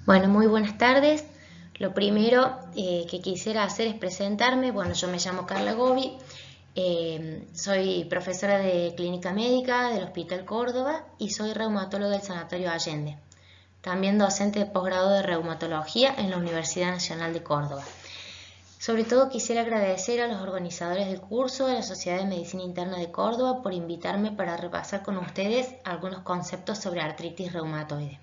Bueno, muy buenas tardes. Lo primero que quisiera hacer es presentarme. Bueno, yo me llamo Carla Gobi, soy profesora de clínica médica del Hospital Córdoba y soy reumatóloga del Sanatorio Allende. También docente de posgrado de reumatología en la Universidad Nacional de Córdoba. Sobre todo quisiera agradecer a los organizadores del curso de la Sociedad de Medicina Interna de Córdoba por invitarme para repasar con ustedes algunos conceptos sobre artritis reumatoide.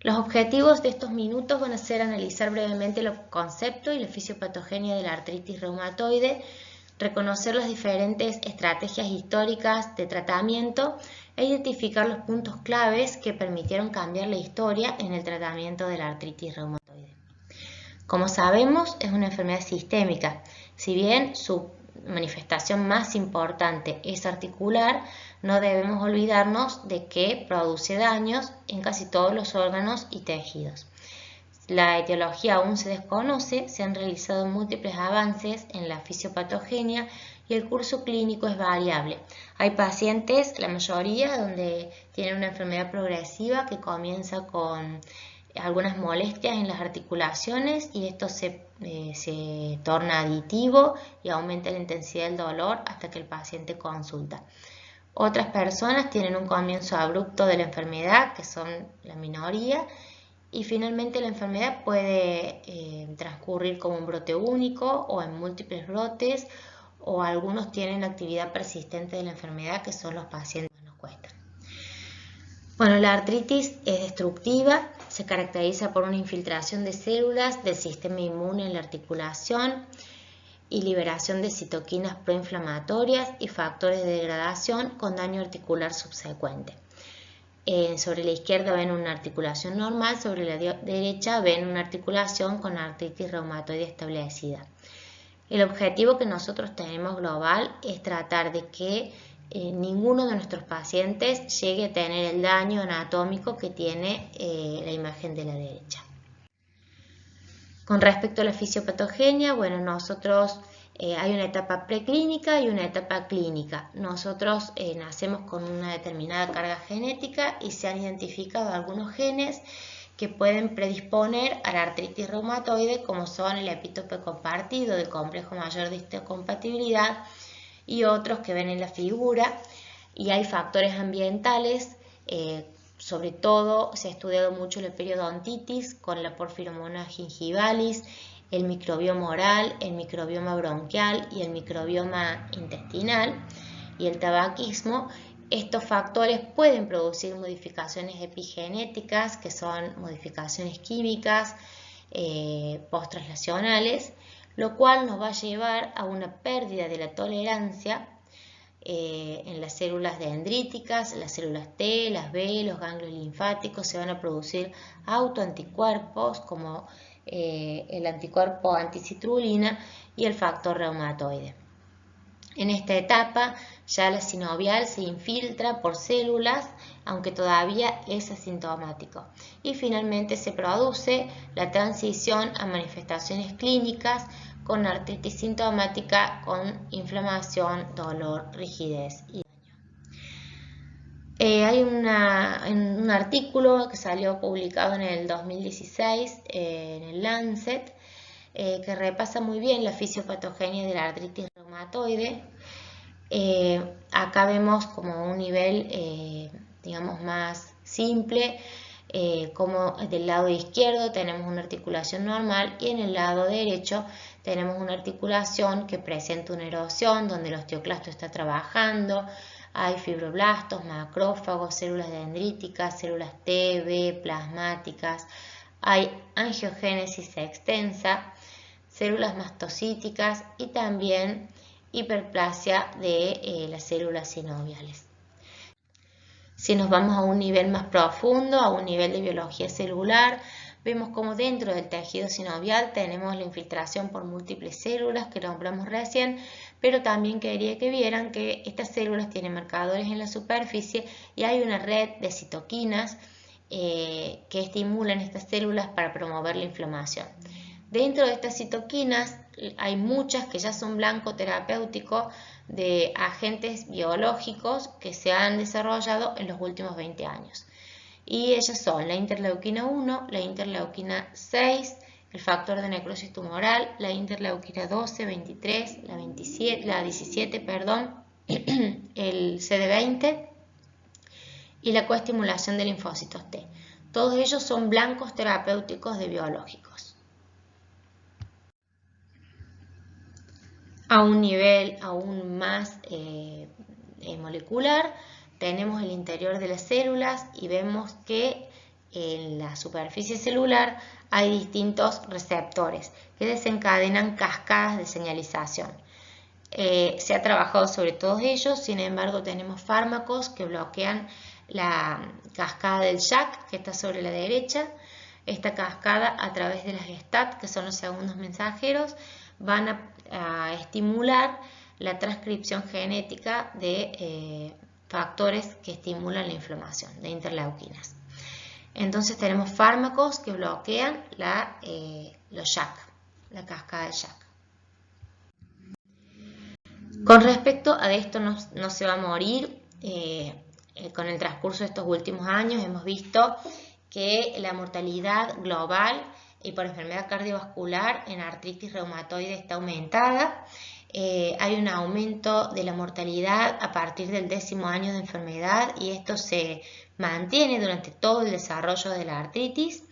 Los objetivos de estos minutos van a ser analizar brevemente los conceptos y la fisiopatogenia de la artritis reumatoide, reconocer las diferentes estrategias históricas de tratamiento e identificar los puntos claves que permitieron cambiar la historia en el tratamiento de la artritis reumatoide. Como sabemos, es una enfermedad sistémica. Si bien su manifestación más importante es articular, no debemos olvidarnos de que produce daños en casi todos los órganos y tejidos. La etiología aún se desconoce, se han realizado múltiples avances en la fisiopatogenia y el curso clínico es variable. Hay pacientes, la mayoría, donde tienen una enfermedad progresiva que comienza con algunas molestias en las articulaciones y esto se torna aditivo y aumenta la intensidad del dolor hasta que el paciente consulta. Otras personas tienen un comienzo abrupto de la enfermedad, que son la minoría, y finalmente la enfermedad puede transcurrir como un brote único o en múltiples brotes, o algunos tienen la actividad persistente de la enfermedad, que son los pacientes que nos cuestan. Bueno, la artritis es destructiva, se caracteriza por una infiltración de células del sistema inmune en la articulación y liberación de citoquinas proinflamatorias y factores de degradación con daño articular subsecuente. Sobre la izquierda ven una articulación normal, sobre la derecha ven una articulación con artritis reumatoide establecida. El objetivo que nosotros tenemos global es tratar de que ninguno de nuestros pacientes llegue a tener el daño anatómico que tiene la imagen de la derecha. Con respecto a la fisiopatogenia, bueno, nosotros hay una etapa preclínica y una etapa clínica. Nosotros nacemos con una determinada carga genética y se han identificado algunos genes que pueden predisponer a la artritis reumatoide, como son el epítope compartido del complejo mayor de histocompatibilidad y otros que ven en la figura, y hay factores ambientales, sobre todo se ha estudiado mucho la periodontitis con la Porphyromonas gingivalis, el microbioma oral, el microbioma bronquial y el microbioma intestinal y el tabaquismo. Estos factores pueden producir modificaciones epigenéticas, que son modificaciones químicas post-translacionales, lo cual nos va a llevar a una pérdida de la tolerancia en las células dendríticas, las células T, las B, los ganglios linfáticos. Se van a producir autoanticuerpos como el anticuerpo anticitrulina y el factor reumatoide. En esta etapa ya la sinovial se infiltra por células, aunque todavía es asintomático. Y finalmente se produce la transición a manifestaciones clínicas con artritis sintomática, con inflamación, dolor, rigidez y daño. Hay un artículo que salió publicado en el 2016 en el Lancet que repasa muy bien la fisiopatogenia de la artritis reumatoide. Acá vemos como un nivel digamos más simple, como del lado izquierdo tenemos una articulación normal y en el lado derecho tenemos una articulación que presenta una erosión donde el osteoclasto está trabajando. Hay fibroblastos, macrófagos, células dendríticas, células T, B, plasmáticas. Hay angiogénesis extensa, células mastocíticas y también hiperplasia de las células sinoviales. Si nos vamos a un nivel más profundo, a un nivel de biología celular, vemos como dentro del tejido sinovial tenemos la infiltración por múltiples células que nombramos recién, pero también quería que vieran que estas células tienen marcadores en la superficie y hay una red de citoquinas que estimulan estas células para promover la inflamación. Dentro de estas citoquinas hay muchas que ya son blanco terapéutico de agentes biológicos que se han desarrollado en los últimos 20 años. y ellas son la interleuquina 1, la interleuquina 6, el factor de necrosis tumoral, la interleuquina 12, 23, la 17, perdón, el CD20 y la coestimulación de linfocitos T. Todos ellos son blancos terapéuticos de biológicos. A un nivel aún más molecular, tenemos el interior de las células y vemos que en la superficie celular hay distintos receptores que desencadenan cascadas de señalización. Se ha trabajado sobre todos ellos, sin embargo tenemos fármacos que bloquean la cascada del JAK, que está sobre la derecha. Esta cascada, a través de las STAT, que son los segundos mensajeros, van a estimular la transcripción genética de factores que estimulan la inflamación, de interleuquinas. Entonces tenemos fármacos que bloquean los JAK, la cascada del JAK. Con respecto a esto no se va a morir, con el transcurso de estos últimos años hemos visto que la mortalidad global y por enfermedad cardiovascular en artritis reumatoide está aumentada. Hay un aumento de la mortalidad a partir del 10º año de enfermedad y esto se mantiene durante todo el desarrollo de la artritis.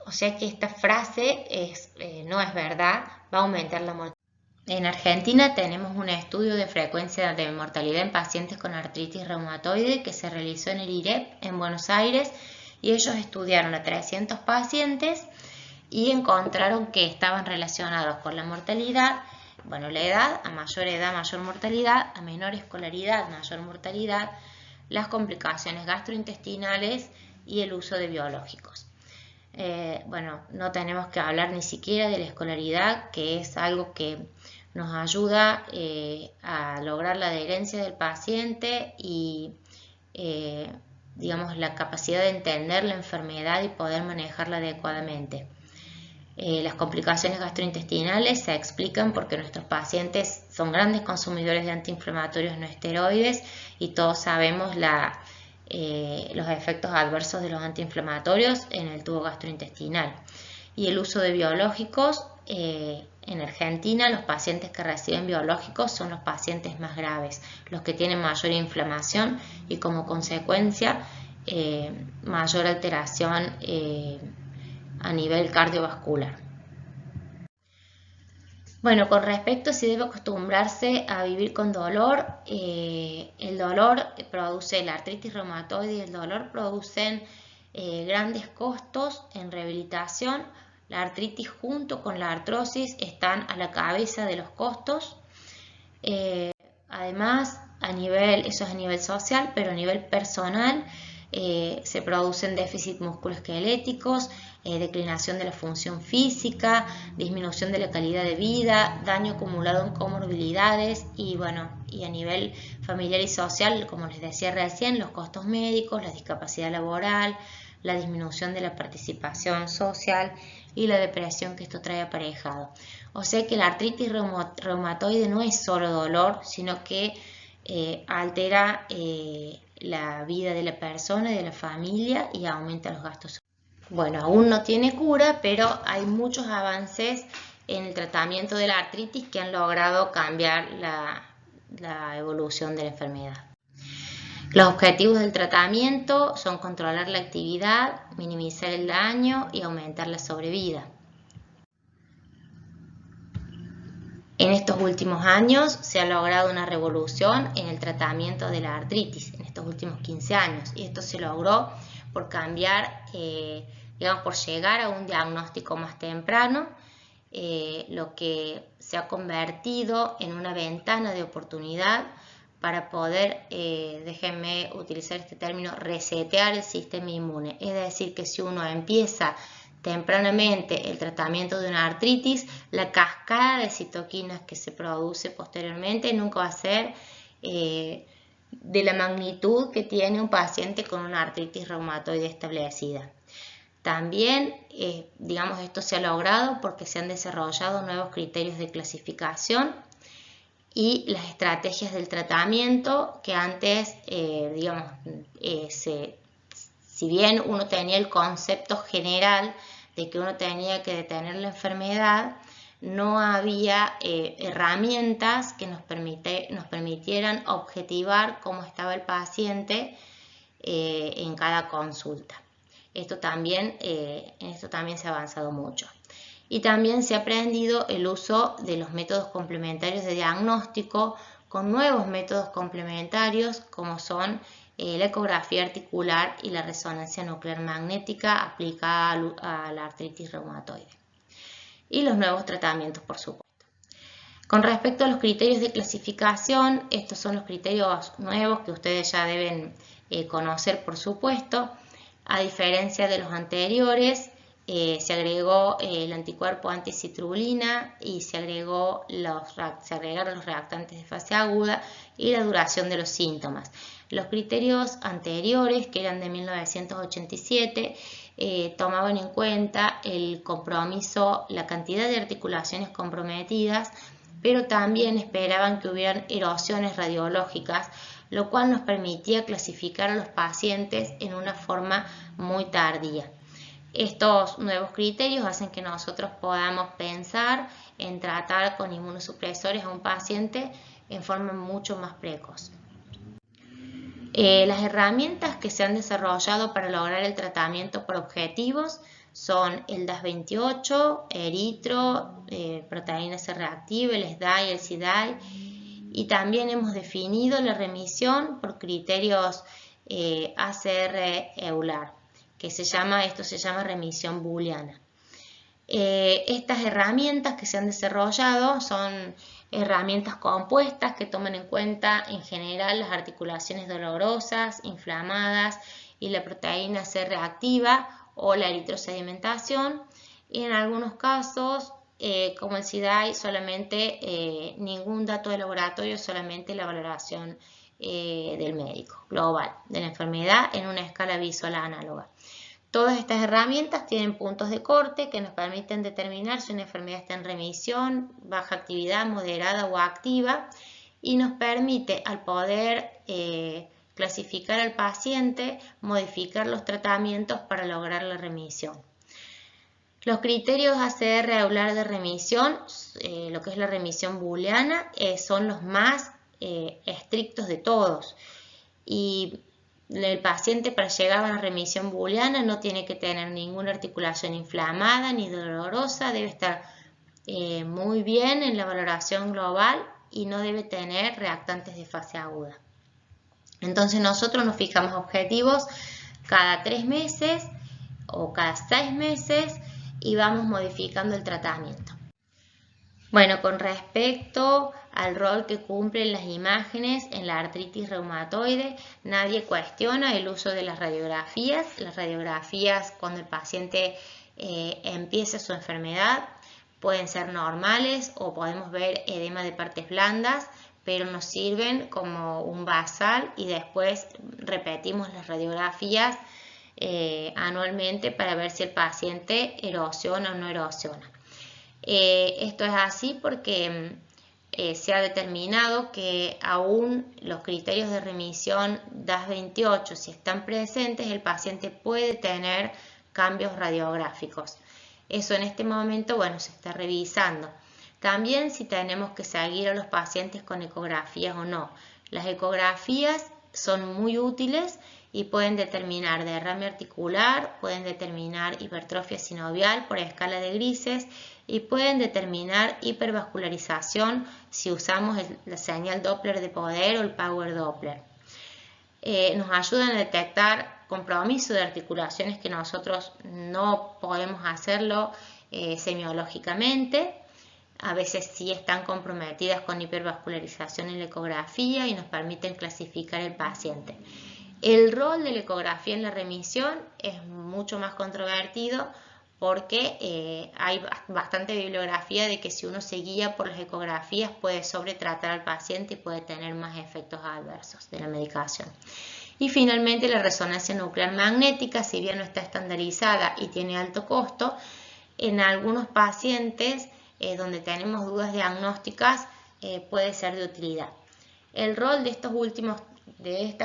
O sea que esta frase no es verdad, va a aumentar la mortalidad. En Argentina tenemos un estudio de frecuencia de mortalidad en pacientes con artritis reumatoide que se realizó en el IREP en Buenos Aires y ellos estudiaron a 300 pacientes y encontraron que estaban relacionados con la mortalidad, bueno, la edad, a mayor edad mayor mortalidad, a menor escolaridad mayor mortalidad, las complicaciones gastrointestinales y el uso de biológicos. Bueno, no tenemos que hablar ni siquiera de la escolaridad, que es algo que nos ayuda a lograr la adherencia del paciente y digamos, la capacidad de entender la enfermedad y poder manejarla adecuadamente. Las complicaciones gastrointestinales se explican porque nuestros pacientes son grandes consumidores de antiinflamatorios no esteroides y todos sabemos los efectos adversos de los antiinflamatorios en el tubo gastrointestinal. Y el uso de biológicos, en Argentina los pacientes que reciben biológicos son los pacientes más graves, los que tienen mayor inflamación y como consecuencia mayor alteración a nivel cardiovascular. Bueno, con respecto a si debe acostumbrarse a vivir con dolor, el dolor produce, la artritis reumatoide y el dolor producen grandes costos en rehabilitación. La artritis junto con la artrosis están a la cabeza de los costos. Además, eso es a nivel social, pero a nivel personal se producen déficits musculoesqueléticos, declinación de la función física, disminución de la calidad de vida, daño acumulado en comorbilidades y bueno, y a nivel familiar y social, como les decía recién, los costos médicos, la discapacidad laboral, la disminución de la participación social y la depresión que esto trae aparejado. O sea que la artritis reumatoide no es solo dolor, sino que altera la vida de la persona y de la familia y aumenta los gastos. Bueno, aún no tiene cura, pero hay muchos avances en el tratamiento de la artritis que han logrado cambiar la evolución de la enfermedad. Los objetivos del tratamiento son controlar la actividad, minimizar el daño y aumentar la sobrevida. En estos últimos años se ha logrado una revolución en el tratamiento de la artritis, en estos últimos 15 años, y esto se logró por cambiar, por llegar a un diagnóstico más temprano, lo que se ha convertido en una ventana de oportunidad para poder, déjenme utilizar este término, resetear el sistema inmune. Es decir, que si uno empieza tempranamente el tratamiento de una artritis, la cascada de citoquinas que se produce posteriormente nunca va a ser de la magnitud que tiene un paciente con una artritis reumatoide establecida. También, esto se ha logrado porque se han desarrollado nuevos criterios de clasificación y las estrategias del tratamiento que antes, si bien uno tenía el concepto general de que uno tenía que detener la enfermedad, no había herramientas que nos permitieran objetivar cómo estaba el paciente en cada consulta. En esto también se ha avanzado mucho. Y también se ha aprendido el uso de los métodos complementarios de diagnóstico con nuevos métodos complementarios como son la ecografía articular y la resonancia nuclear magnética aplicada a la artritis reumatoide. Y los nuevos tratamientos, por supuesto. Con respecto a los criterios de clasificación, estos son los criterios nuevos que ustedes ya deben conocer, por supuesto. A diferencia de los anteriores, se agregó el anticuerpo anticitrulina y se agregaron los reactantes de fase aguda y la duración de los síntomas. Los criterios anteriores, que eran de 1987, tomaban en cuenta el compromiso, la cantidad de articulaciones comprometidas, pero también esperaban que hubieran erosiones radiológicas, lo cual nos permitía clasificar a los pacientes en una forma muy tardía. Estos nuevos criterios hacen que nosotros podamos pensar en tratar con inmunosupresores a un paciente en forma mucho más precoz. Las herramientas que se han desarrollado para lograr el tratamiento por objetivos son el DAS28, eritro, proteína C reactiva, el SDAI, el CDAI, y también hemos definido la remisión por criterios ACR-EULAR, que esto se llama remisión booleana. Estas herramientas que se han desarrollado son herramientas compuestas que toman en cuenta en general las articulaciones dolorosas, inflamadas y la proteína C reactiva o la eritrosedimentación, y en algunos casos como el CDAI solamente ningún dato de laboratorio, solamente la valoración del médico global de la enfermedad en una escala visual análoga. Todas estas herramientas tienen puntos de corte que nos permiten determinar si una enfermedad está en remisión, baja actividad, moderada o activa, y nos permite, al poder clasificar al paciente, modificar los tratamientos para lograr la remisión. Los criterios ACR-EULAR de remisión, lo que es la remisión booleana, son los más estrictos de todos. Y el paciente, para llegar a la remisión booleana, no tiene que tener ninguna articulación inflamada ni dolorosa, debe estar muy bien en la valoración global y no debe tener reactantes de fase aguda. Entonces nosotros nos fijamos objetivos cada 3 meses o cada 6 meses y vamos modificando el tratamiento. Bueno, con respecto al rol que cumplen las imágenes en la artritis reumatoide, nadie cuestiona el uso de las radiografías. Las radiografías, cuando el paciente empieza su enfermedad, pueden ser normales o podemos ver edema de partes blandas, pero nos sirven como un basal y después repetimos las radiografías anualmente para ver si el paciente erosiona o no erosiona. Esto es así porque se ha determinado que aún los criterios de remisión DAS28, si están presentes, el paciente puede tener cambios radiográficos. Eso en este momento, bueno, se está revisando. También si tenemos que seguir a los pacientes con ecografías o no. Las ecografías son muy útiles y pueden determinar derrame articular, pueden determinar hipertrofia sinovial por escala de grises y pueden determinar hipervascularización si usamos la señal Doppler de poder o el Power Doppler. Nos ayudan a detectar compromiso de articulaciones que nosotros no podemos hacerlo semiológicamente. A veces sí están comprometidas con hipervascularización en la ecografía y nos permiten clasificar el paciente. El rol de la ecografía en la remisión es mucho más controvertido porque hay bastante bibliografía de que si uno se guía por las ecografías puede sobretratar al paciente y puede tener más efectos adversos de la medicación. Y finalmente la resonancia nuclear magnética, si bien no está estandarizada y tiene alto costo, en algunos pacientes donde tenemos dudas diagnósticas puede ser de utilidad. El rol de estas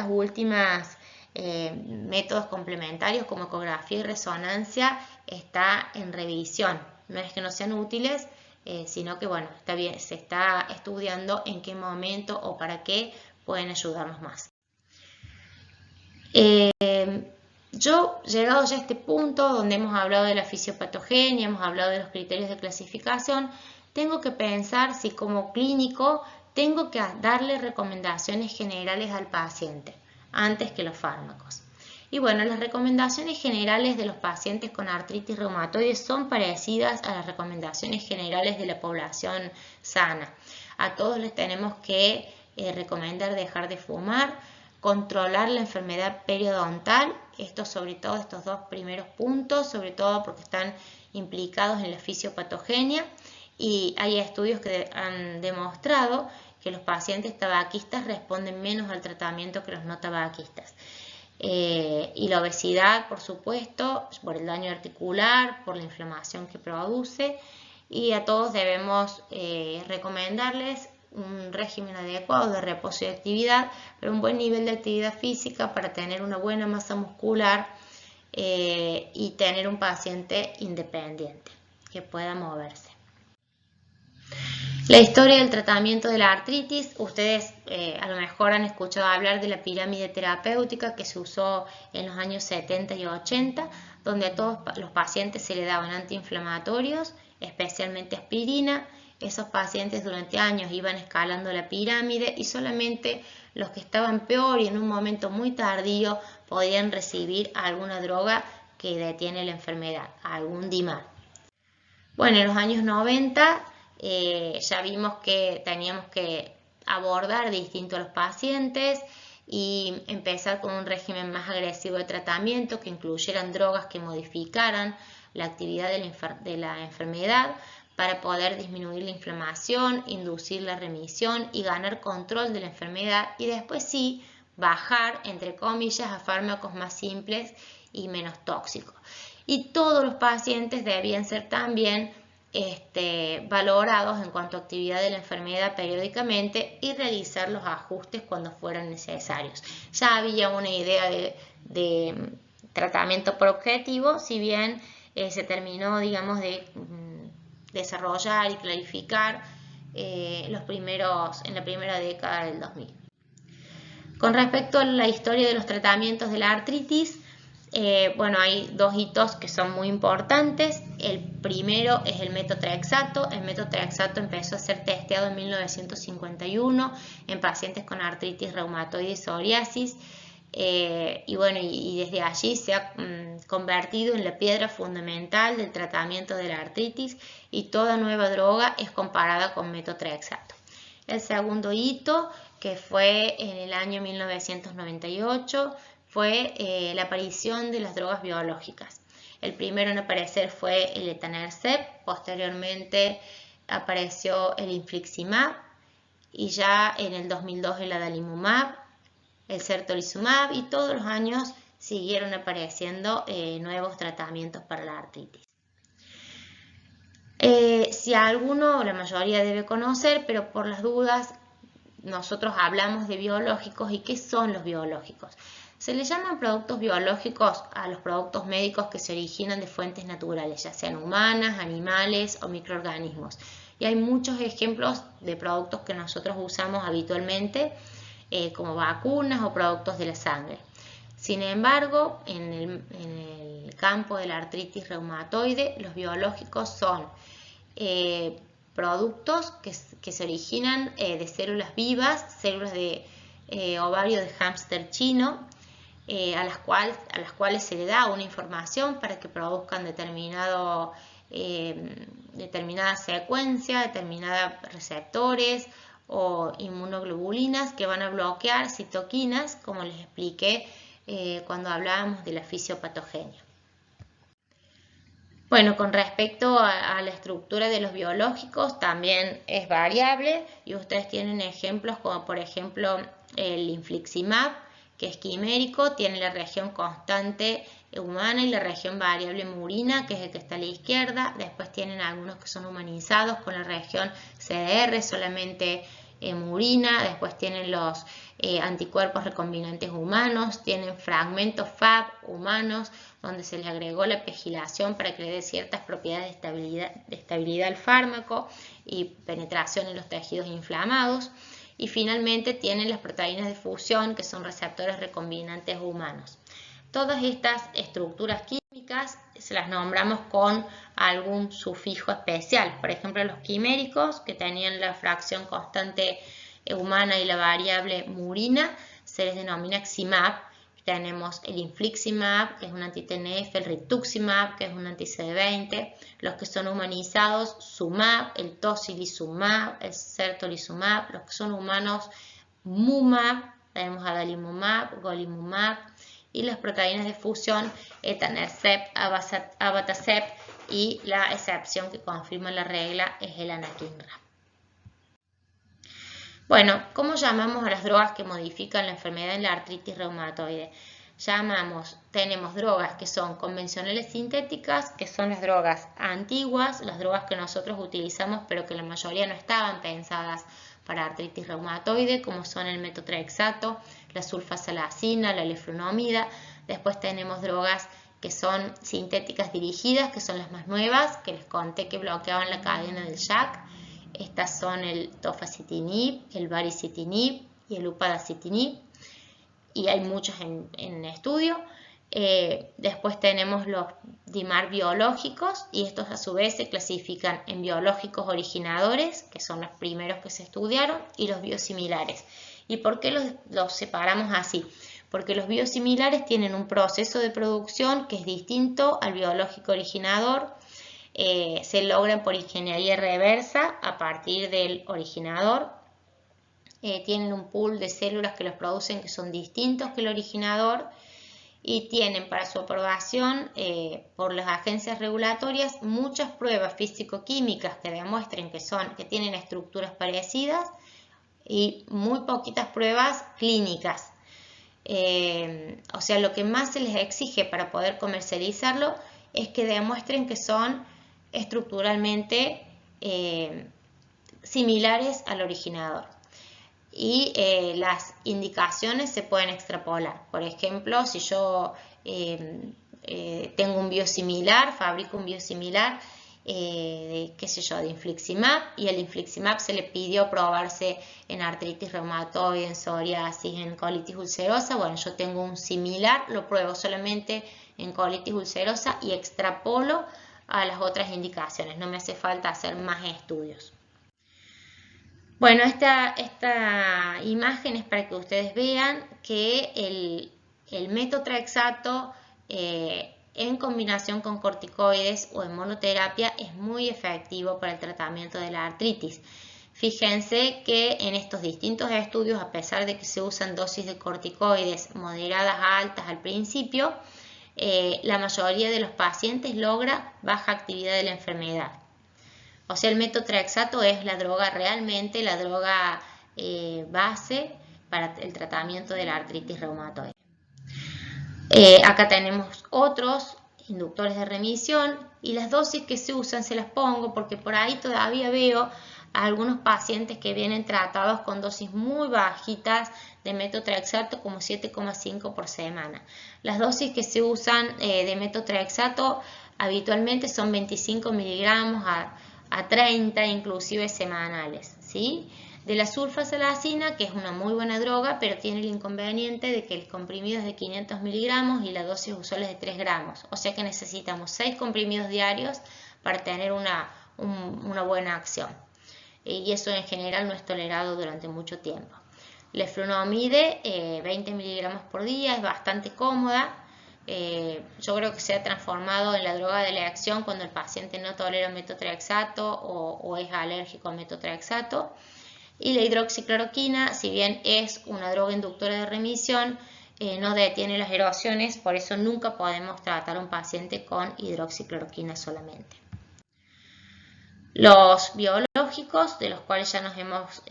últimas métodos complementarios como ecografía y resonancia está en revisión. No es que no sean útiles, sino que bueno, se está estudiando en qué momento o para qué pueden ayudarnos más. Yo, llegado ya a este punto donde hemos hablado de la fisiopatogenia, hemos hablado de los criterios de clasificación, tengo que pensar si como clínico tengo que darle recomendaciones generales al paciente antes que los fármacos. Y bueno, las recomendaciones generales de los pacientes con artritis reumatoide son parecidas a las recomendaciones generales de la población sana. A todos les tenemos que recomendar dejar de fumar, controlar la enfermedad periodontal, esto sobre todo, estos dos primeros puntos, sobre todo porque están implicados en la fisiopatogenia, y hay estudios que han demostrado que los pacientes tabaquistas responden menos al tratamiento que los no tabaquistas. Y la obesidad, por supuesto, por el daño articular, por la inflamación que produce, y a todos debemos recomendarles un régimen adecuado de reposo y actividad, pero un buen nivel de actividad física para tener una buena masa muscular y tener un paciente independiente que pueda moverse. La historia del tratamiento de la artritis, ustedes a lo mejor han escuchado hablar de la pirámide terapéutica que se usó en los años 70 y 80, donde a todos los pacientes se les daban antiinflamatorios, especialmente aspirina. Esos pacientes durante años iban escalando la pirámide y solamente los que estaban peor y en un momento muy tardío podían recibir alguna droga que detiene la enfermedad, algún DIMAR. Bueno, en los años 90 ya vimos que teníamos que abordar distinto a los pacientes y empezar con un régimen más agresivo de tratamiento que incluyeran drogas que modificaran la actividad de la enfermedad para poder disminuir la inflamación, inducir la remisión y ganar control de la enfermedad, y después sí bajar, entre comillas, a fármacos más simples y menos tóxicos. Y todos los pacientes debían ser también valorados en cuanto a actividad de la enfermedad periódicamente y realizar los ajustes cuando fueran necesarios. Ya había una idea de tratamiento por objetivo, si bien se terminó, digamos, de desarrollar y clarificar en la primera década del 2000. Con respecto a la historia de los tratamientos de la artritis, bueno, hay dos hitos que son muy importantes. El primero es el metotrexato. El metotrexato empezó a ser testeado en 1951 en pacientes con artritis reumatoide y psoriasis. Y bueno, y desde allí se ha convertido en la piedra fundamental del tratamiento de la artritis, y toda nueva droga es comparada con metotrexato. El segundo hito, que fue en el año 1998, fue la aparición de las drogas biológicas. El primero en aparecer fue el etanercept, posteriormente apareció el infliximab, y ya en el 2002 el adalimumab, el certolizumab, y todos los años siguieron apareciendo nuevos tratamientos para la artritis. Si alguno o la mayoría debe conocer, pero por las dudas, nosotros hablamos de biológicos. ¿Y qué son los biológicos? Se le llaman productos biológicos a los productos médicos que se originan de fuentes naturales, ya sean humanas, animales o microorganismos. Y hay muchos ejemplos de productos que nosotros usamos habitualmente, como vacunas o productos de la sangre. Sin embargo, en el campo de la artritis reumatoide, los biológicos son productos que se originan de células vivas, células de ovario de hámster chino, a las cuales se le da una información para que produzcan determinada secuencia, determinados receptores o inmunoglobulinas que van a bloquear citoquinas, como les expliqué cuando hablábamos de la fisiopatogenia. Bueno, con respecto a la estructura de los biológicos, también es variable, y ustedes tienen ejemplos como por ejemplo el infliximab, que es quimérico, tiene la región constante humana y la región variable murina, que es el que está a la izquierda. Después tienen algunos que son humanizados con la región CDR, solamente murina. Después tienen los anticuerpos recombinantes humanos, tienen fragmentos Fab humanos, donde se les agregó la pegilación para que le dé ciertas propiedades de estabilidad al fármaco y penetración en los tejidos inflamados. Y finalmente tienen las proteínas de fusión, que son receptores recombinantes humanos. Todas estas estructuras químicas se las nombramos con algún sufijo especial. Por ejemplo, los quiméricos, que tenían la fracción constante humana y la variable murina, se les denomina XIMAP. Tenemos el infliximab, que es un anti-TNF, el rituximab, que es un anti-CD20, los que son humanizados, sumab, el tocilizumab, el certolizumab, los que son humanos, mumab, tenemos adalimumab, golimumab, y las proteínas de fusión, etanercept, abatacept, y la excepción que confirma la regla es el anakinra. Bueno, ¿cómo llamamos a las drogas que modifican la enfermedad en la artritis reumatoide? Tenemos drogas que son convencionales sintéticas, que son las drogas antiguas, las drogas que nosotros utilizamos pero que la mayoría no estaban pensadas para artritis reumatoide, como son el metotrexato, la sulfasalazina, la leflunomida. Después tenemos drogas que son sintéticas dirigidas, que son las más nuevas, que les conté que bloqueaban la cadena del JAK. Estas son el tofacitinib, el baricitinib y el upadacitinib, y hay muchos en estudio. Después tenemos los DIMAR biológicos, y estos a su vez se clasifican en biológicos originadores, que son los primeros que se estudiaron, y los biosimilares. ¿Y por qué los separamos así? Porque los biosimilares tienen un proceso de producción que es distinto al biológico originador. Se logran por ingeniería reversa a partir del originador. Tienen un pool de células que los producen que son distintos que el originador, y tienen para su aprobación por las agencias regulatorias muchas pruebas físico-químicas que demuestren que tienen estructuras parecidas, y muy poquitas pruebas clínicas. O sea, lo que más se les exige para poder comercializarlo es que demuestren que son estructuralmente similares al originador. Y las indicaciones se pueden extrapolar. Por ejemplo, si yo tengo un biosimilar, fabrico un biosimilar de infliximab, y el infliximab se le pidió probarse en artritis reumatoide, en psoriasis, en colitis ulcerosa. Bueno, yo tengo un similar, lo pruebo solamente en colitis ulcerosa y extrapolo a las otras indicaciones, no me hace falta hacer más estudios. Bueno, esta imagen es para que ustedes vean que el metotrexato en combinación con corticoides o en monoterapia es muy efectivo para el tratamiento de la artritis. Fíjense que en estos distintos estudios, a pesar de que se usan dosis de corticoides moderadas a altas al principio, la mayoría de los pacientes logra baja actividad de la enfermedad. O sea, el metotrexato es la droga realmente, la droga base para el tratamiento de la artritis reumatoide. Acá tenemos otros inductores de remisión, y las dosis que se usan se las pongo porque por ahí todavía veo a algunos pacientes que vienen tratados con dosis muy bajitas de metotrexato, como 7,5 por semana. Las dosis que se usan de metotrexato habitualmente son 25 miligramos a 30 inclusive semanales, ¿sí? De la sulfasalazina, que es una muy buena droga, pero tiene el inconveniente de que el comprimido es de 500 miligramos y la dosis usual es de 3 gramos. O sea que necesitamos 6 comprimidos diarios para tener una buena acción. Y eso en general no es tolerado durante mucho tiempo. Leflunomide, 20 miligramos por día, es bastante cómoda. Yo creo que se ha transformado en la droga de elección cuando el paciente no tolera metotrexato o es alérgico al metotrexato. Y la hidroxicloroquina, si bien es una droga inductora de remisión, no detiene las erosiones, por eso nunca podemos tratar a un paciente con hidroxicloroquina solamente. Los biológicos, de los cuales ya nos hemos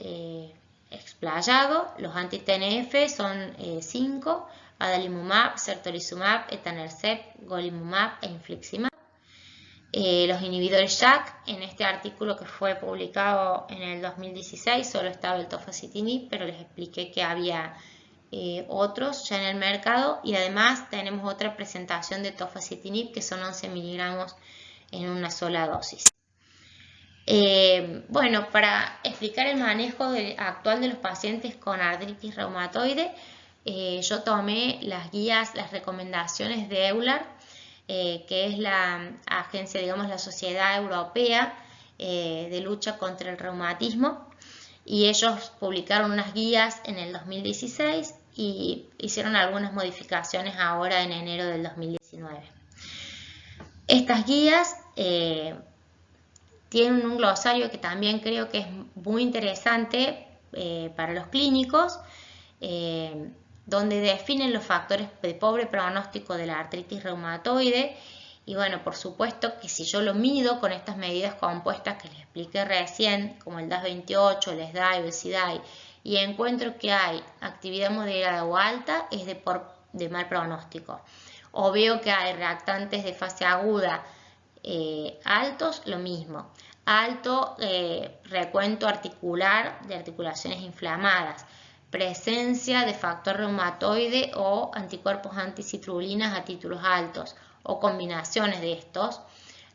explayado. Los anti-TNF son 5, adalimumab, certolizumab, etanercept, golimumab e infliximab. Los inhibidores JAK, en este artículo que fue publicado en el 2016 solo estaba el tofacitinib, pero les expliqué que había otros ya en el mercado, y además tenemos otra presentación de tofacitinib que son 11 miligramos en una sola dosis. Bueno, para explicar el manejo actual de los pacientes con artritis reumatoide, yo tomé las guías, las recomendaciones de EULAR, que es la agencia, digamos, la Sociedad Europea de Lucha contra el Reumatismo, y ellos publicaron unas guías en el 2016 y hicieron algunas modificaciones ahora en enero del 2019. Estas guías tienen un glosario que también creo que es muy interesante para los clínicos, donde definen los factores de pobre pronóstico de la artritis reumatoide. Y bueno, por supuesto que si yo lo mido con estas medidas compuestas que les expliqué recién, como el DAS28, el SDAI o el SIDAI, y encuentro que hay actividad moderada o alta, es de mal pronóstico. O veo que hay reactantes de fase aguda altos, lo mismo. Alto recuento articular de articulaciones inflamadas, presencia de factor reumatoide o anticuerpos anticitrulinas a títulos altos o combinaciones de estos,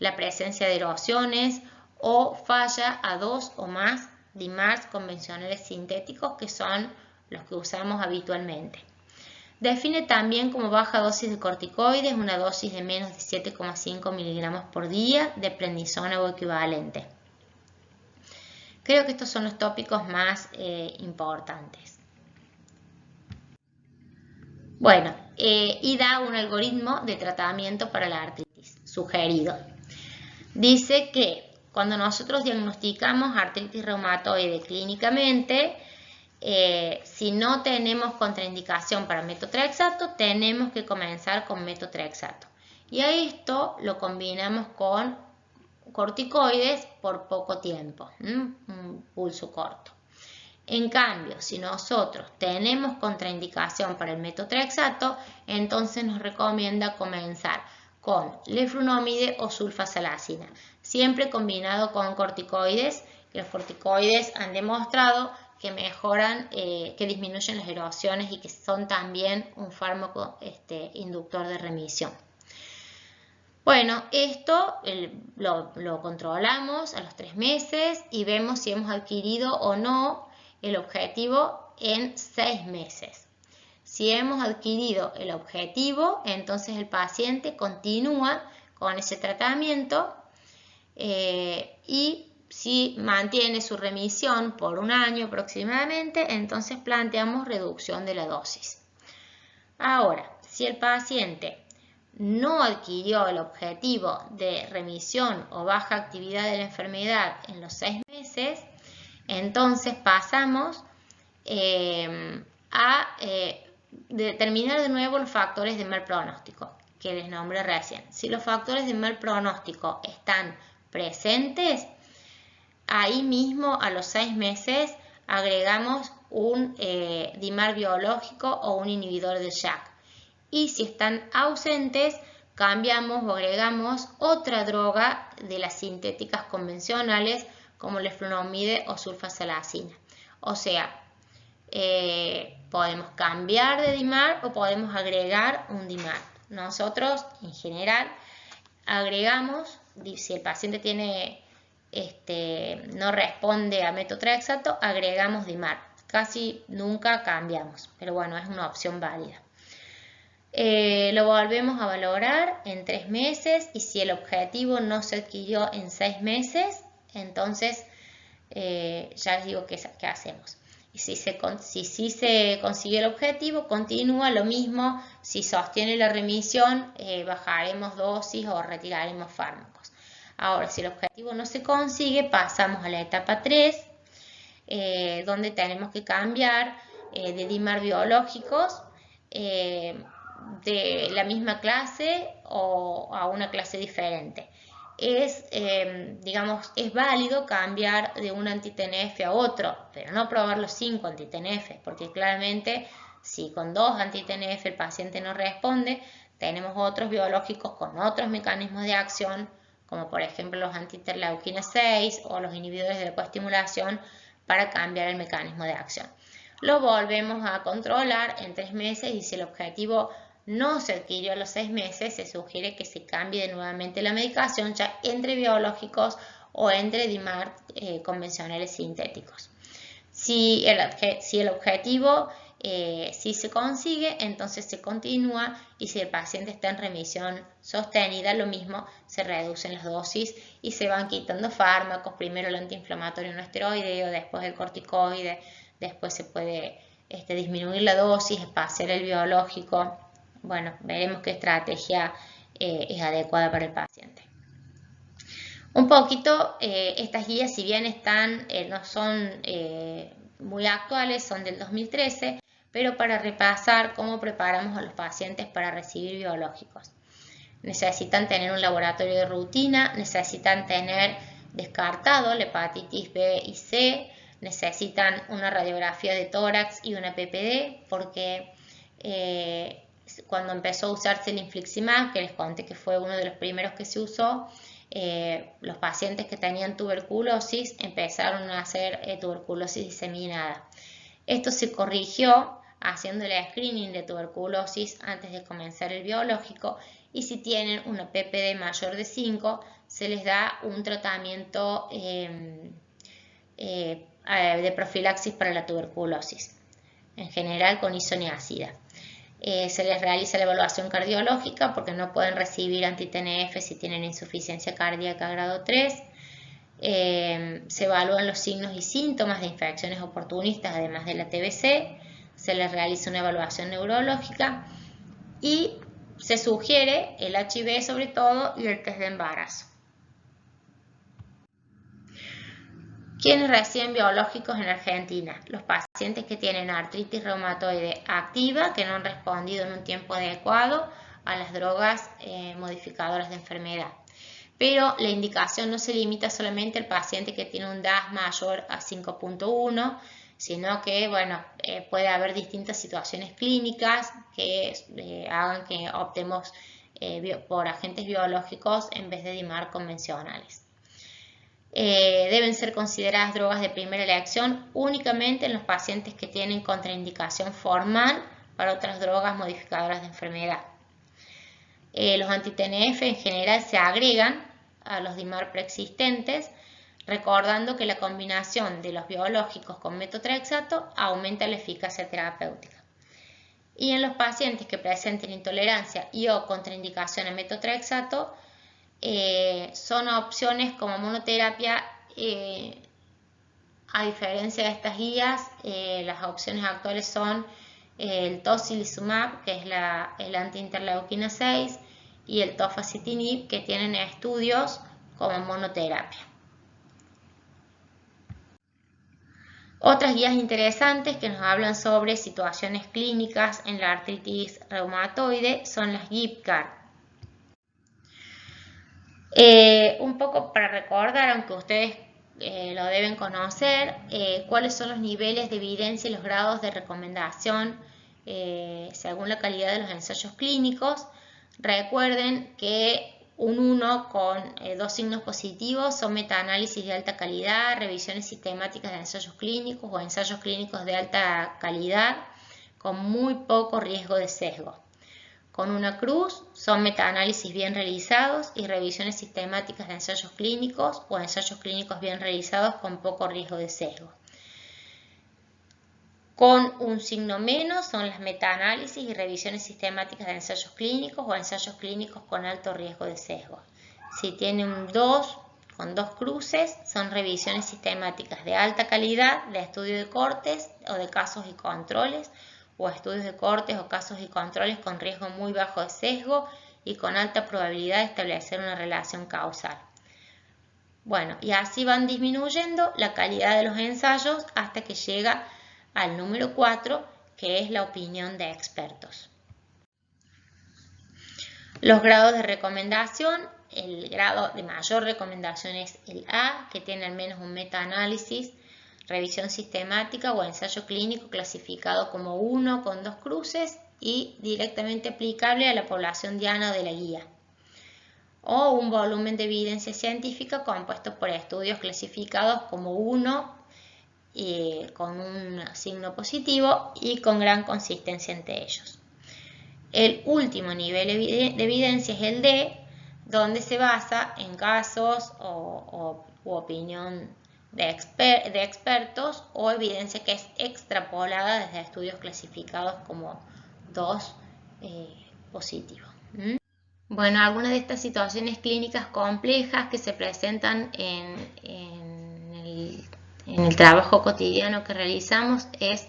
la presencia de erosiones o falla a 2 o más DIMARs convencionales sintéticos, que son los que usamos habitualmente. Define también como baja dosis de corticoides una dosis de menos de 7,5 miligramos por día de prednisona o equivalente. Creo que estos son los tópicos más importantes. Bueno, y da un algoritmo de tratamiento para la artritis sugerido. Dice que cuando nosotros diagnosticamos artritis reumatoide clínicamente, si no tenemos contraindicación para metotrexato, tenemos que comenzar con metotrexato. Y a esto lo combinamos con corticoides por poco tiempo, un pulso corto. En cambio, si nosotros tenemos contraindicación para el metotrexato, entonces nos recomienda comenzar con leflunomide o sulfasalacina, siempre combinado con corticoides, que los corticoides han demostrado que mejoran, que disminuyen las erosiones y que son también un fármaco inductor de remisión. Bueno, esto lo controlamos a los 3 meses y vemos si hemos adquirido o no el objetivo en 6 meses. Si hemos adquirido el objetivo, entonces el paciente continúa con ese tratamiento y si mantiene su remisión por 1 año aproximadamente, entonces planteamos reducción de la dosis. Ahora, si el paciente no adquirió el objetivo de remisión o baja actividad de la enfermedad en los 6 meses, entonces pasamos a determinar de nuevo los factores de mal pronóstico que les nombré recién. Si los factores de mal pronóstico están presentes, ahí mismo a los 6 meses agregamos un DIMAR biológico o un inhibidor de JAK. Y si están ausentes, cambiamos o agregamos otra droga de las sintéticas convencionales como leflunomide o sulfasalacina. O sea, podemos cambiar de DIMAR o podemos agregar un DIMAR. Nosotros, en general, agregamos, si el paciente tiene, no responde a metotrexato, agregamos DIMAR. Casi nunca cambiamos, pero bueno, es una opción válida. Lo volvemos a valorar en 3 meses y si el objetivo no se adquirió en 6 meses, entonces ya les digo qué hacemos. Y si se consiguió el objetivo, continúa lo mismo. Si sostiene la remisión, bajaremos dosis o retiraremos fármacos. Ahora, si el objetivo no se consigue, pasamos a la etapa 3, donde tenemos que cambiar de DIMAR biológicos de la misma clase o a una clase diferente. es, digamos, es válido cambiar de un anti-TNF a otro, pero no probar los 5 anti-TNF, porque claramente si con 2 anti-TNF el paciente no responde, tenemos otros biológicos con otros mecanismos de acción, como por ejemplo los anti-interleuquina 6 o los inhibidores de la coestimulación, para cambiar el mecanismo de acción. Lo volvemos a controlar en 3 meses y si el objetivo no se adquirió a los 6 meses, se sugiere que se cambie nuevamente la medicación ya entre biológicos o entre DIMARD convencionales sintéticos. Si el objetivo sí se consigue, entonces se continúa y si el paciente está en remisión sostenida, lo mismo, se reducen las dosis y se van quitando fármacos, primero el antiinflamatorio no esteroideo, después el corticoide, después se puede disminuir la dosis, espaciar el biológico. Bueno, veremos qué estrategia es adecuada para el paciente. Un poquito, estas guías, si bien no son muy actuales, son del 2013, pero para repasar cómo preparamos a los pacientes para recibir biológicos. Necesitan tener un laboratorio de rutina, necesitan tener descartado la hepatitis B y C, necesitan una radiografía de tórax y una PPD, porque cuando empezó a usarse el infliximab, que les conté que fue uno de los primeros que se usó, los pacientes que tenían tuberculosis empezaron a hacer tuberculosis diseminada. Esto se corrigió haciendo el screening de tuberculosis antes de comenzar el biológico y si tienen una PPD mayor de 5 se les da un tratamiento de profilaxis para la tuberculosis, en general con isoniazida. Se les realiza la evaluación cardiológica porque no pueden recibir anti-TNF si tienen insuficiencia cardíaca grado 3. Se evalúan los signos y síntomas de infecciones oportunistas además de la TBC. Se les realiza una evaluación neurológica y se sugiere el HIV sobre todo y el test de embarazo. ¿Quiénes reciben biológicos en Argentina? Los pacientes que tienen artritis reumatoide activa, que no han respondido en un tiempo adecuado a las drogas modificadoras de enfermedad. Pero la indicación no se limita solamente al paciente que tiene un DAS mayor a 5.1, sino que puede haber distintas situaciones clínicas que hagan que optemos por agentes biológicos en vez de DIMARD convencionales. Deben ser consideradas drogas de primera elección únicamente en los pacientes que tienen contraindicación formal para otras drogas modificadoras de enfermedad. Los anti-TNF en general se agregan a los DIMARD preexistentes, recordando que la combinación de los biológicos con metotrexato aumenta la eficacia terapéutica. Y en los pacientes que presenten intolerancia y o contraindicación a metotrexato, son opciones como monoterapia. A diferencia de estas guías, las opciones actuales son el tocilizumab, que es el anti-interleuquina 6, y el tofacitinib, que tienen estudios como monoterapia. Otras guías interesantes que nos hablan sobre situaciones clínicas en la artritis reumatoide son las GIPCAR. Un poco para recordar, aunque ustedes lo deben conocer, cuáles son los niveles de evidencia y los grados de recomendación según la calidad de los ensayos clínicos. Recuerden que un 1 con 2 signos positivos son metaanálisis de alta calidad, revisiones sistemáticas de ensayos clínicos o ensayos clínicos de alta calidad con muy poco riesgo de sesgo. Con una cruz son metaanálisis bien realizados y revisiones sistemáticas de ensayos clínicos o ensayos clínicos bien realizados con poco riesgo de sesgo. Con un signo menos son las metaanálisis y revisiones sistemáticas de ensayos clínicos o ensayos clínicos con alto riesgo de sesgo. Si tiene un 2 con 2 cruces, son revisiones sistemáticas de alta calidad de estudio de cortes o de casos y controles, o estudios de cortes o casos y controles con riesgo muy bajo de sesgo y con alta probabilidad de establecer una relación causal. Bueno, y así van disminuyendo la calidad de los ensayos hasta que llega al número 4, que es la opinión de expertos. Los grados de recomendación el grado de mayor recomendación es el A, que tiene al menos un metaanálisis, revisión sistemática o ensayo clínico clasificado como 1 con 2 cruces y directamente aplicable a la población diana de la guía. O un volumen de evidencia científica compuesto por estudios clasificados como 1 con un signo positivo y con gran consistencia entre ellos. El último nivel de evidencia es el D, donde se basa en casos u opinión de expertos o evidencia que es extrapolada desde estudios clasificados como 2 positivo. Bueno, algunas de estas situaciones clínicas complejas que se presentan en el trabajo cotidiano que realizamos es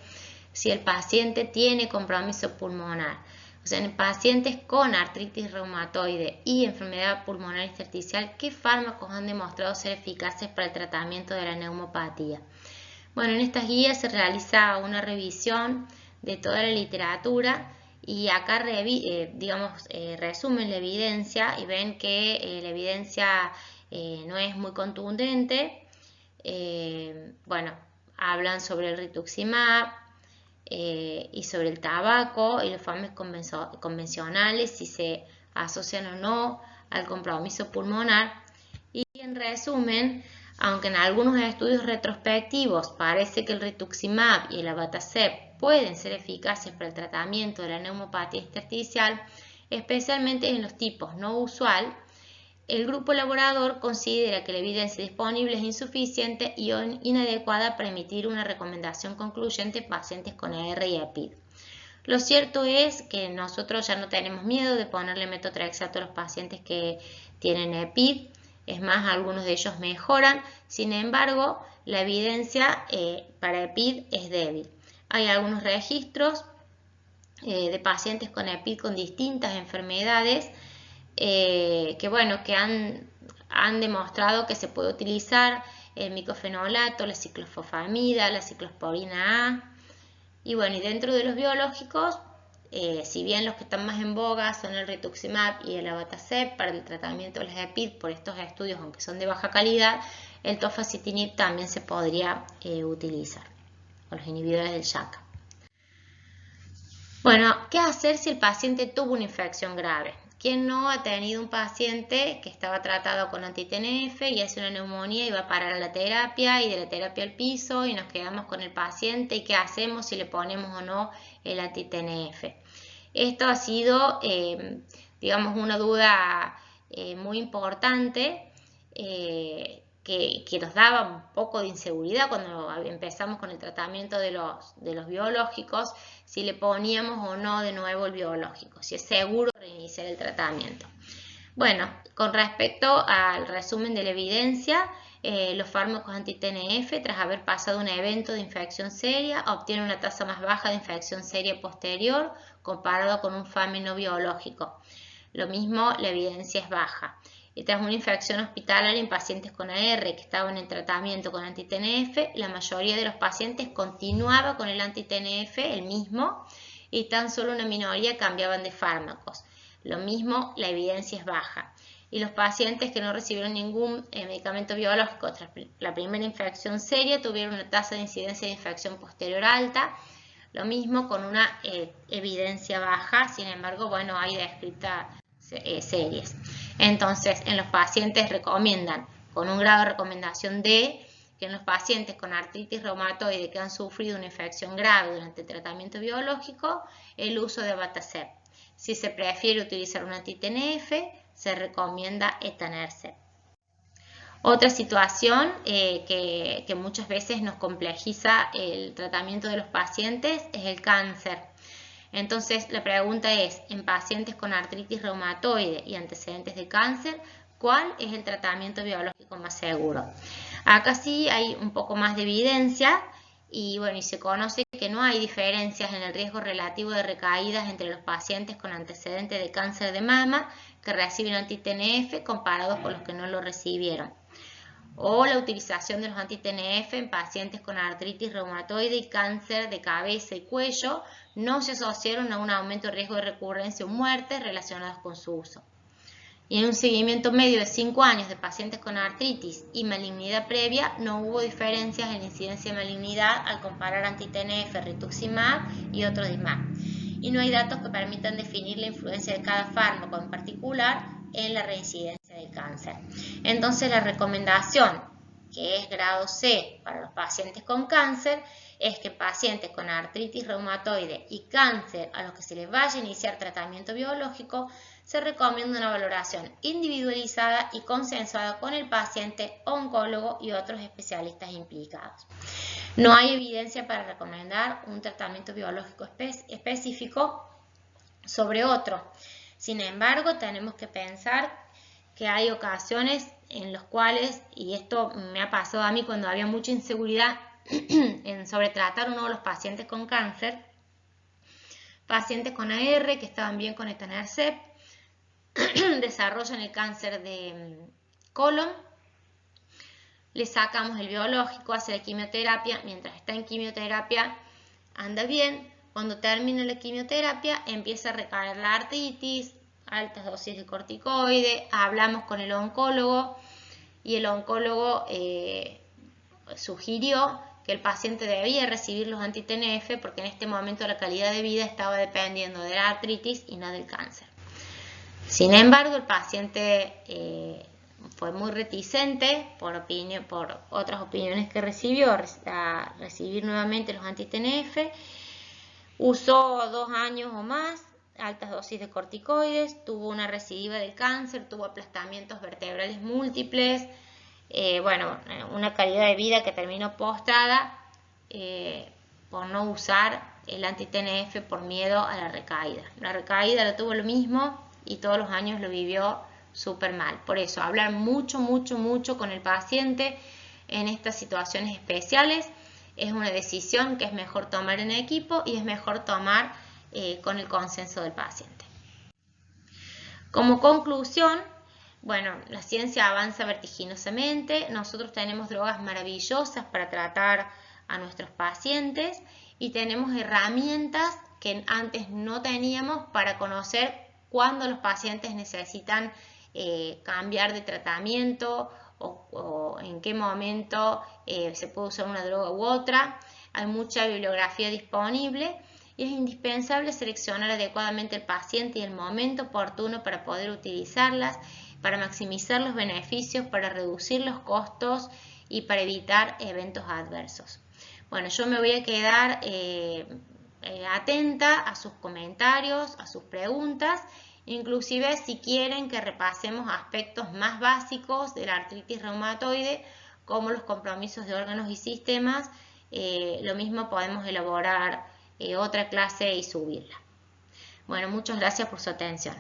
si el paciente tiene compromiso pulmonar. O sea, en pacientes con artritis reumatoide y enfermedad pulmonar intersticial, ¿qué fármacos han demostrado ser eficaces para el tratamiento de la neumopatía? Bueno, en estas guías se realiza una revisión de toda la literatura y acá resumen la evidencia y ven que la evidencia no es muy contundente. Bueno, hablan sobre el rituximab y sobre el tabaco y los fármacos convencionales, si se asocian o no al compromiso pulmonar. Y en resumen, aunque en algunos estudios retrospectivos parece que el rituximab y el abatacept pueden ser eficaces para el tratamiento de la neumopatía intersticial, especialmente en los tipos no usual, el grupo elaborador considera que la evidencia disponible es insuficiente y inadecuada para emitir una recomendación concluyente en pacientes con ER y EPID. Lo cierto es que nosotros ya no tenemos miedo de ponerle metotrexato a los pacientes que tienen EPID. Es más, algunos de ellos mejoran. Sin embargo, la evidencia para EPID es débil. Hay algunos registros de pacientes con EPID con distintas enfermedades que han demostrado que se puede utilizar el micofenolato, la ciclofosfamida, la ciclosporina A. Y bueno, y dentro de los biológicos, si bien los que están más en boga son el rituximab y el abatacept para el tratamiento de las EPID por estos estudios, aunque son de baja calidad, el tofacitinib también se podría utilizar, o los inhibidores del JAK. Bueno, ¿qué hacer si el paciente tuvo una infección grave? ¿Quién no ha tenido un paciente que estaba tratado con anti-TNF y hace una neumonía y va a parar a la terapia y de la terapia al piso y nos quedamos con el paciente y qué hacemos si le ponemos o no el anti-TNF? Esto ha sido, digamos, una duda muy importante que nos daba un poco de inseguridad cuando empezamos con el tratamiento de los biológicos, si le poníamos o no de nuevo el biológico, si es seguro reiniciar el tratamiento. Bueno, con respecto al resumen de la evidencia, los fármacos anti-TNF, tras haber pasado un evento de infección seria, obtienen una tasa más baja de infección seria posterior comparado con un FAMI no biológico. Lo mismo, la evidencia es baja. Y tras una infección hospitalaria en pacientes con AR que estaban en tratamiento con anti-TNF, la mayoría de los pacientes continuaba con el anti-TNF, el mismo, y tan solo una minoría cambiaban de fármacos. Lo mismo, la evidencia es baja. Y los pacientes que no recibieron ningún medicamento biológico tras la primera infección seria tuvieron una tasa de incidencia de infección posterior alta. Lo mismo con una evidencia baja, sin embargo, bueno, hay descritas series. Entonces, en los pacientes recomiendan, con un grado de recomendación D, que en los pacientes con artritis reumatoide que han sufrido una infección grave durante el tratamiento biológico, el uso de abatacept. Si se prefiere utilizar un anti-TNF, se recomienda etanercept. Otra situación que muchas veces nos complejiza el tratamiento de los pacientes es el cáncer. Entonces, la pregunta es, en pacientes con artritis reumatoide y antecedentes de cáncer, ¿cuál es el tratamiento biológico más seguro? Acá sí hay un poco más de evidencia y bueno, y se conoce que no hay diferencias en el riesgo relativo de recaídas entre los pacientes con antecedentes de cáncer de mama que reciben anti-TNF comparados con los que no lo recibieron. O la utilización de los anti-TNF en pacientes con artritis reumatoide y cáncer de cabeza y cuello no se asociaron a un aumento de riesgo de recurrencia o muerte relacionados con su uso. Y en un seguimiento medio de 5 años de pacientes con artritis y malignidad previa, no hubo diferencias en la incidencia de malignidad al comparar anti-TNF, rituximab y otrodimab. Y no hay datos que permitan definir la influencia de cada fármaco en particular en la reincidencia del cáncer. Entonces, la recomendación, que es grado C para los pacientes con cáncer, es que pacientes con artritis reumatoide y cáncer a los que se les vaya a iniciar tratamiento biológico, se recomienda una valoración individualizada y consensuada con el paciente, oncólogo y otros especialistas implicados. No hay evidencia para recomendar un tratamiento biológico específico sobre otro. Sin embargo, tenemos que pensar que hay ocasiones en las cuales, y esto me ha pasado a mí cuando había mucha inseguridad sobre tratar uno de los pacientes con cáncer, pacientes con AR que estaban bien con etanercept, desarrollan el cáncer de colon, le sacamos el biológico, hace la quimioterapia, mientras está en quimioterapia anda bien, cuando termina la quimioterapia empieza a recaer la artritis, altas dosis de corticoide, hablamos con el oncólogo y el oncólogo sugirió que el paciente debía recibir los anti-TNF porque en este momento la calidad de vida estaba dependiendo de la artritis y no del cáncer. Sin embargo, el paciente fue muy reticente por otras opiniones que recibió a recibir nuevamente los anti-TNF. Usó 2 años o más, altas dosis de corticoides, tuvo una recidiva del cáncer, tuvo aplastamientos vertebrales múltiples, una calidad de vida que terminó postrada por no usar el anti-TNF por miedo a la recaída. La recaída lo tuvo lo mismo y todos los años lo vivió súper mal. Por eso, hablar mucho con el paciente en estas situaciones especiales es una decisión que es mejor tomar en equipo y es mejor tomar con el consenso del paciente. Como conclusión, la ciencia avanza vertiginosamente, nosotros tenemos drogas maravillosas para tratar a nuestros pacientes y tenemos herramientas que antes no teníamos para conocer cuándo los pacientes necesitan cambiar de tratamiento o en qué momento se puede usar una droga u otra. Hay mucha bibliografía disponible y es indispensable seleccionar adecuadamente el paciente y el momento oportuno para poder utilizarlas, para maximizar los beneficios, para reducir los costos y para evitar eventos adversos. Yo me voy a quedar atenta a sus comentarios, a sus preguntas, inclusive si quieren que repasemos aspectos más básicos de la artritis reumatoide, como los compromisos de órganos y sistemas, lo mismo podemos elaborar otra clase y subirla. Muchas gracias por su atención.